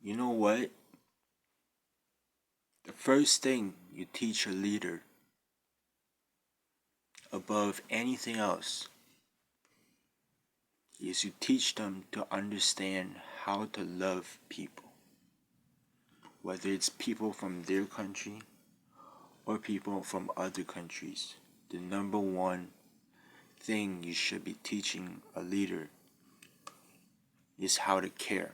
You know what? The first thing you teach a leader above anything else is you teach them to understand how to love people, whether it's people from their country or people from other countries. The number one thing you should be teaching a leader is how to care.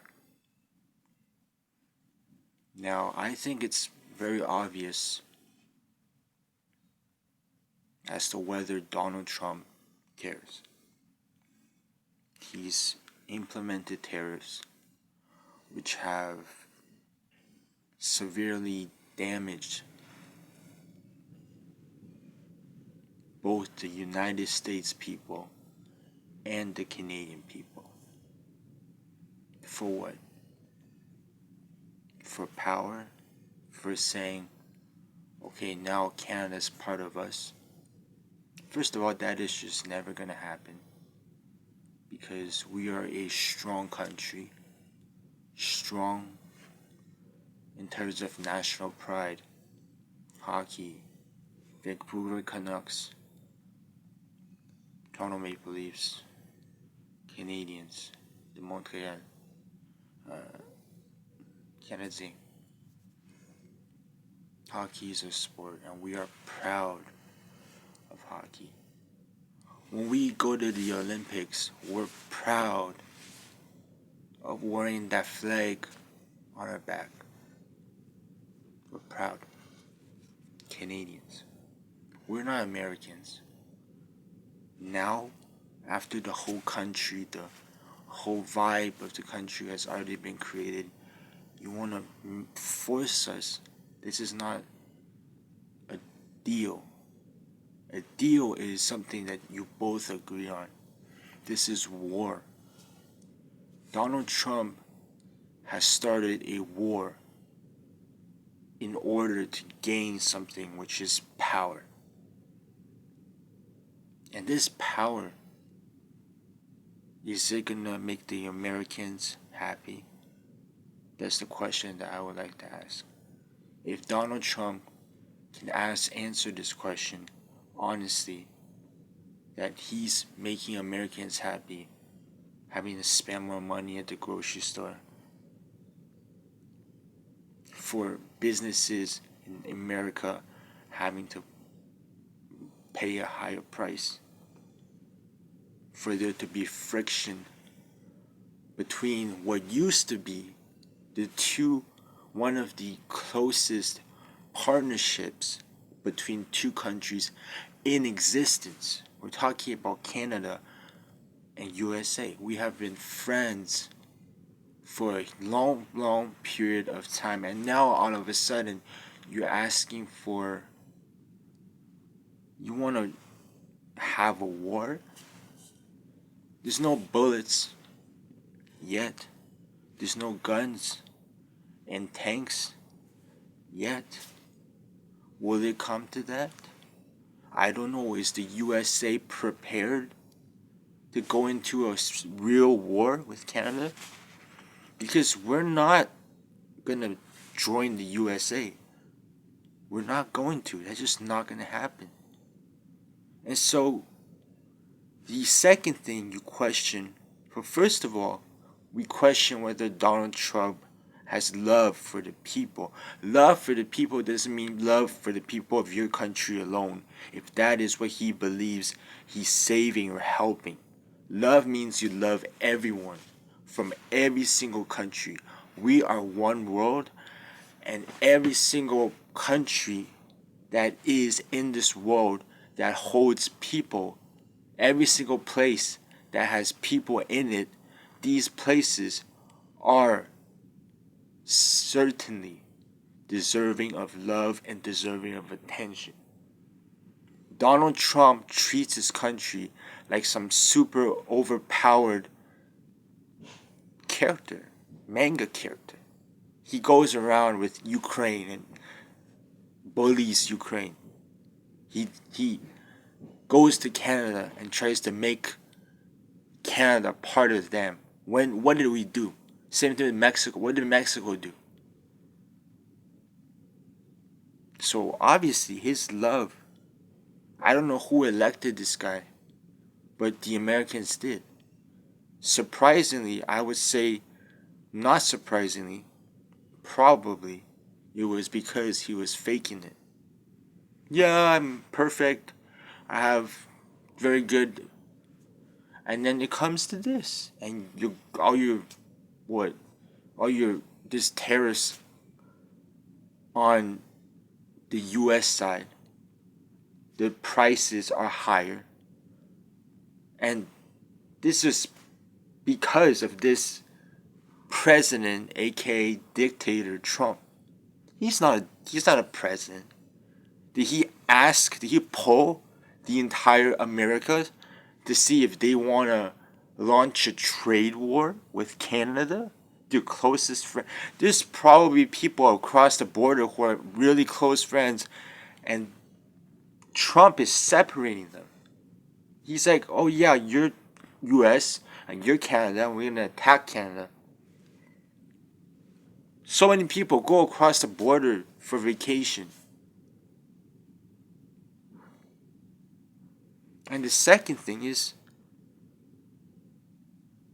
Now, I think it's very obvious as to whether Donald Trump cares. He's implemented tariffs which have severely damaged both the United States people and the Canadian people. For what? For power? For saying, okay, now Canada's part of us? First of all, that is just never gonna happen because we are a strong country, strong in terms of national pride, hockey, Vancouver Canucks, Toronto Maple Leafs, Canadiens, the Montreal, uh, Canadiens. Hockey is a sport, and we are proud of hockey. When we go to the Olympics, we're proud of wearing that flag on our back. We're proud. Canadians. We're not Americans. Now, after the whole country, the whole vibe of the country has already been created, you want to force us. This is not a deal. A deal is something that you both agree on. This is war. Donald Trump has started a war in order to gain something, which is power. And this power, is it gonna make the Americans happy? That's the question that I would like to ask. If Donald Trump can answer this question honestly, that he's making Americans happy, having to spend more money at the grocery store, for businesses in America having to pay a higher price, for there to be friction between what used to be the two, one of the closest partnerships between two countries in existence. We're talking about Canada and USA. We have been friends for a long, long period of time, and now all of a sudden you're asking for, you want to have a war? There's no bullets yet. There's no guns and tanks yet. Will it come to that? I don't know. Is the USA prepared to go into a real war with Canada? Because we're not gonna join the USA. We're not going to. That's just not gonna happen. And so, the second thing you question, well, first of all, we question whether Donald Trump has love for the people. Love for the people doesn't mean love for the people of your country alone, if that is what he believes he's saving or helping. Love means you love everyone from every single country. We are one world, and every single country that is in this world that holds people, every single place that has people in it, these places are certainly deserving of love and deserving of attention. Donald Trump treats his country like some super overpowered character, manga character. He goes around with Ukraine and bullies Ukraine. He goes to Canada and tries to make Canada part of them. What did we do? Same thing with Mexico. What did Mexico do? So obviously his love, I don't know who elected this guy, but the Americans did. Surprisingly, I would say, not surprisingly, probably it was because he was faking it. Yeah, I'm perfect. I have very good. And then it comes to this, and you all your what, all your this terrorists on the U.S. side, the prices are higher, and this is because of this president, aka dictator Trump. He's not a president. Did he ask? Did he poll the entire America to see if they want to launch a trade war with Canada? Their closest friend. There's probably people across the border who are really close friends, and Trump is separating them. He's like, oh yeah, you're US and you're Canada, and we're gonna attack Canada. So many people go across the border for vacation. And the second thing is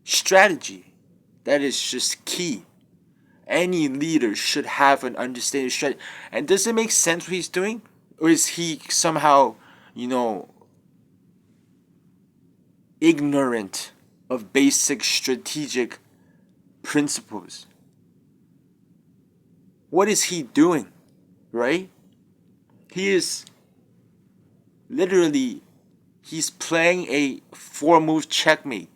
strategy. That is just key. Any leader should have an understanding of strategy. And does it make sense what he's doing? Or is he somehow, you know, ignorant of basic strategic principles? What is he doing? Right? He is literally, he's playing a 4-move checkmate.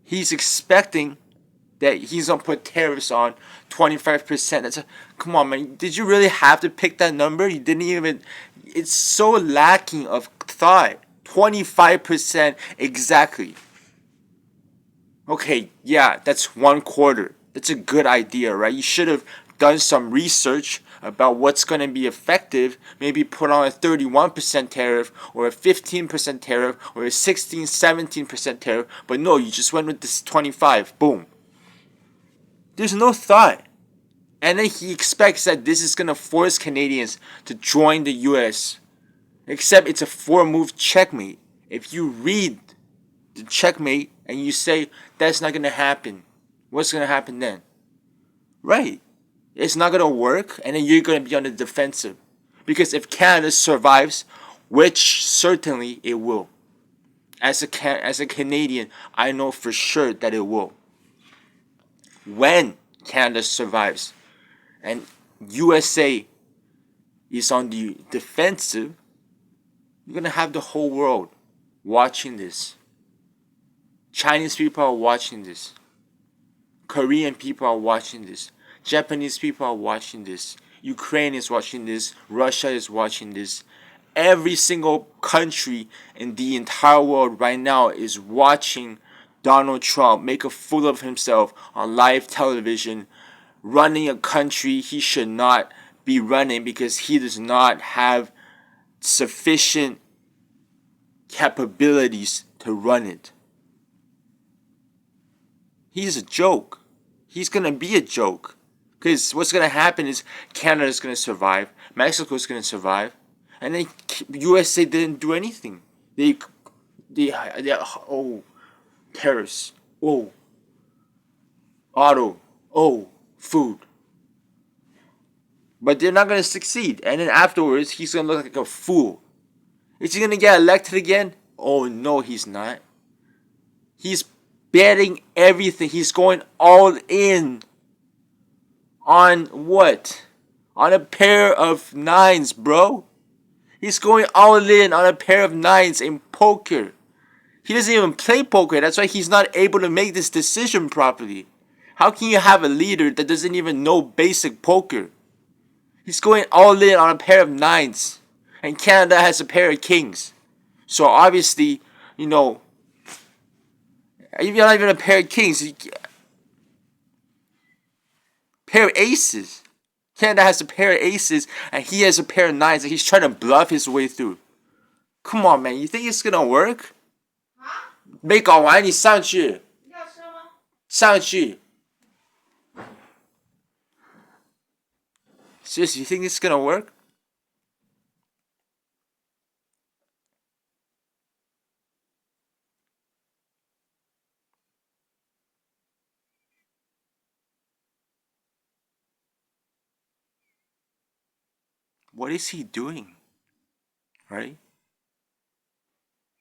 He's expecting that he's gonna put tariffs on 25%. Come on, man. Did you really have to pick that number? You didn't even. It's so lacking of thought. 25% exactly. Okay, yeah, that's 1/4. That's a good idea, right? You should have done some research about what's going to be effective. Maybe put on a 31% tariff or a 15% tariff or a 16, 17% tariff. But no, you just went with this 25. Boom. There's no thought. And then he expects that this is going to force Canadians to join the US. Except it's a 4-move checkmate. If you read the checkmate and you say that's not going to happen, what's going to happen then? Right. It's not going to work, and then you're going to be on the defensive. Because if Canada survives, which certainly it will, as a Canadian, I know for sure that it will. When Canada survives and USA is on the defensive, you're going to have the whole world watching this. Chinese people are watching this. Korean people are watching this. Japanese people are watching this. Ukraine is watching this. Russia is watching this. Every single country in the entire world right now is watching Donald Trump make a fool of himself on live television, running a country he should not be running because he does not have sufficient capabilities to run it. He's a joke. He's going to be a joke. Because what's going to happen is Canada's going to survive. Mexico's going to survive. And then USA didn't do anything. They tariffs. Oh, auto. Oh, food. But they're not going to succeed. And then afterwards, he's going to look like a fool. Is he going to get elected again? Oh, no, he's not. He's betting everything. He's going all in. On what? On a pair of 9s, bro. He's going all in on a pair of 9s in poker. He doesn't even play poker. That's why he's not able to make this decision properly. How can you have a leader that doesn't even know basic poker? He's going all in on a pair of 9s. And Canada has a pair of kings. So obviously, if you're not even a pair of kings, pair of aces. Canada has a pair of aces, and he has a pair of 9s, and he's trying to bluff his way through. Come on, man. You think it's gonna work? 没搞完，你上去。Shang-Chi. Seriously, you think this is gonna work? What is he doing? Right?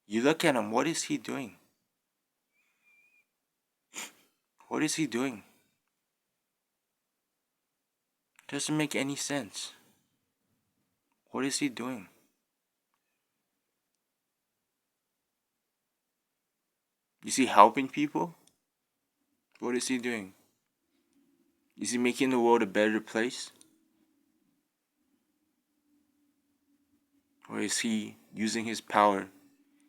You look at him, what is he doing? What is he doing? Doesn't make any sense. What is he doing? Is he helping people? What is he doing? Is he making the world a better place? Or is he using his power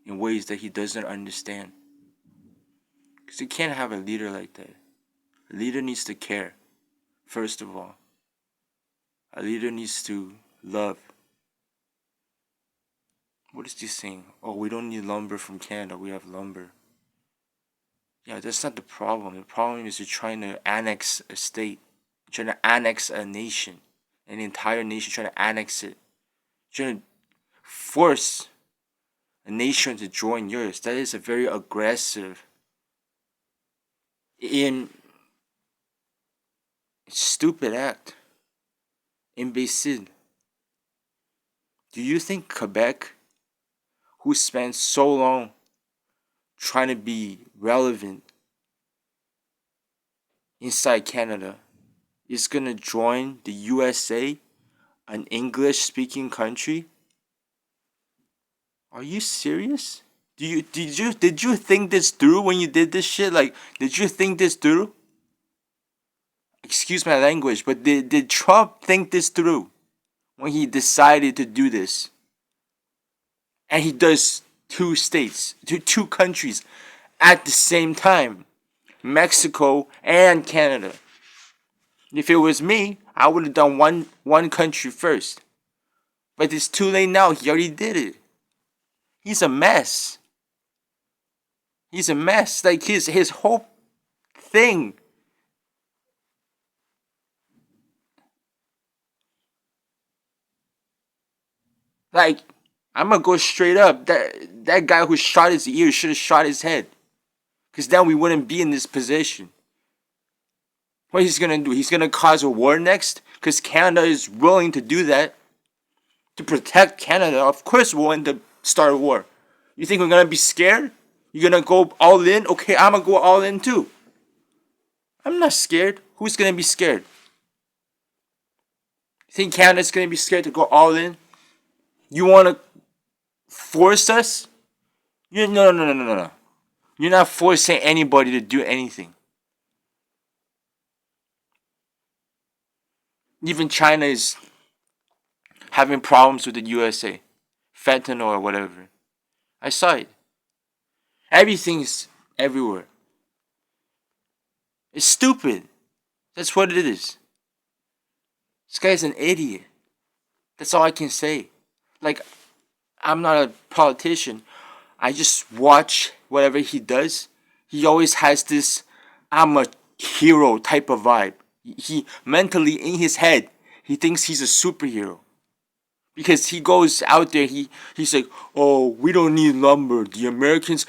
in ways that he doesn't understand? Because you can't have a leader like that. A leader needs to care, first of all. A leader needs to love. What is he saying? Oh, we don't need lumber from Canada, we have lumber. Yeah, that's not the problem. The problem is you're trying to annex a state. You're trying to annex a nation. An entire nation, trying to annex it. You're trying to force a nation to join yours. That is a very aggressive in stupid act. Imbecile. Do you think Quebec, who spent so long trying to be relevant inside Canada, is gonna join the USA, an English speaking country? Are you serious? Did you think this through when you did this shit? Like, did you think this through? Excuse my language, but did Trump think this through when he decided to do this? And he does two states, two countries at the same time. Mexico and Canada. If it was me, I would have done one country first. But it's too late now. He already did it. He's a mess. He's a mess. Like his whole thing. Like, I'm gonna go straight up. That guy who shot his ear should have shot his head. Cause then we wouldn't be in this position. What he's gonna do? He's gonna cause a war next? Cause Canada is willing to do that. To protect Canada, of course we're willing to start a war. You think we're gonna be scared? You're gonna go all in? Okay, I'm gonna go all in too. I'm not scared. Who's gonna be scared? You think Canada's gonna be scared to go all in? You wanna force us? No. You're not forcing anybody to do anything. Even China is having problems with the USA. Fentanyl or whatever. I saw it. Everything's everywhere. It's stupid. That's what it is. This guy's an idiot. That's all I can say. Like, I'm not a politician. I just watch whatever he does. He always has this I'm a hero type of vibe. He mentally in his head, he thinks he's a superhero. Because he goes out there, he's like, oh, we don't need lumber. The Americans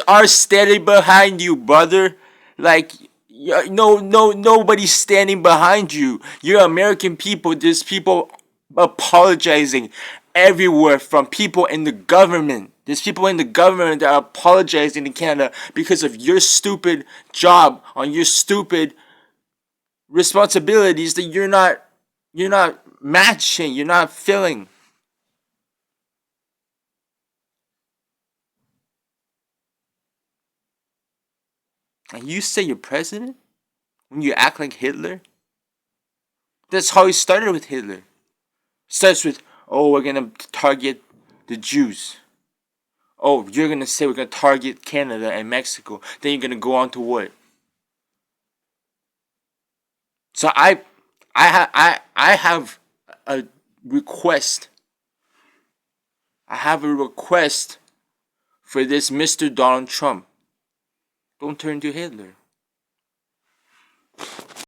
are standing behind you, brother. Like, no, nobody's standing behind you. You're American people. There's people apologizing everywhere from people in the government. There's people in the government that are apologizing to Canada because of your stupid job on your stupid responsibilities that you're not matching, you're not filling. And you say you're president when you act like Hitler? That's how it started with Hitler. Starts with, oh, we're gonna target the Jews. Oh, you're gonna say we're gonna target Canada and Mexico. Then you're gonna go on to what? So I have a request. I have a request for this Mr. Donald Trump. Don't turn to Hitler.